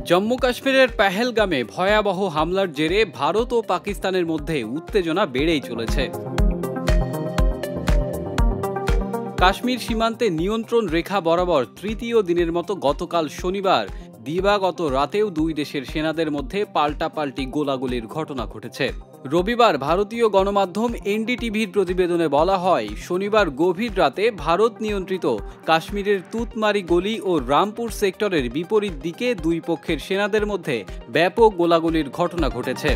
জম্মু কাশ্মীরের পেহেলগামে ভয়াবহ হামলার জেরে ভারত ও পাকিস্তানের মধ্যে উত্তেজনা বেড়েই চলেছে। কাশ্মীর সীমান্তে নিয়ন্ত্রণ রেখা বরাবর তৃতীয় দিনের মতো গতকাল শনিবার দিবাগত রাতেও দুই দেশের সেনাদের মধ্যে পাল্টাপাল্টি গোলাগুলির ঘটনা ঘটেছে। রবিবার ভারতীয় গণমাধ্যম এনডিটিভির প্রতিবেদনে বলা হয়, শনিবার গভীর রাতে ভারত নিয়ন্ত্রিত কাশ্মীরের তুতমারি গলি ও রামপুর সেক্টরের বিপরীত দিকে দুই পক্ষের সেনাদের মধ্যে ব্যাপক গোলাগুলির ঘটনা ঘটেছে।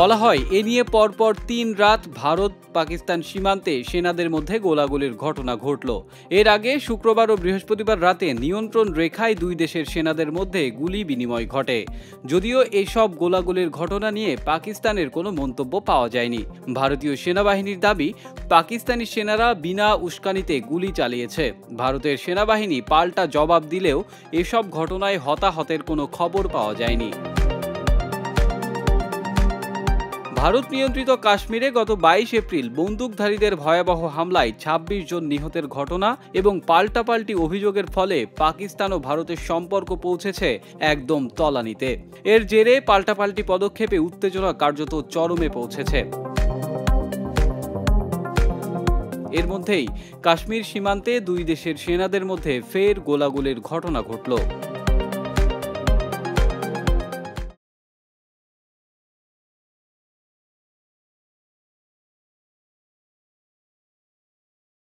বলা হয়, এ নিয়ে পরপর ৩ রাত ভারত পাকিস্তান সীমান্তে সেনাদের মধ্যে গোলাগুলির ঘটনা ঘটল। এর আগে শুক্রবার ও বৃহস্পতিবার রাতে নিয়ন্ত্রণ রেখায় দুই দেশের সেনাদের মধ্যে গুলি বিনিময় ঘটে। যদিও এসব গোলাগুলির ঘটনা নিয়ে পাকিস্তানের কোনো মন্তব্য পাওয়া যায়নি। ভারতীয় সেনাবাহিনীর দাবি, পাকিস্তানি সেনারা বিনা উস্কানিতে গুলি চালিয়েছে। ভারতের সেনাবাহিনী পাল্টা জবাব দিলেও এসব ঘটনায় হতাহতের কোনো খবর পাওয়া যায়নি। ভারত নিয়ন্ত্রিত কাশ্মীরে গত ২২ এপ্রিল বন্দুকধারীদের ভয়াবহ হামলায় ২৬ জন নিহতের ঘটনা এবং পাল্টাপাল্টি অভিযোগের ফলে পাকিস্তান ও ভারতের সম্পর্ক পৌঁছেছে একদম তলানিতে। এর জেরে পাল্টাপাল্টি পদক্ষেপে উত্তেজনা কার্যত চরমে পৌঁছেছে। এর মধ্যেই কাশ্মীর সীমান্তে দুই দেশের সেনাদের মধ্যে ফের গোলাগুলির ঘটনা ঘটল।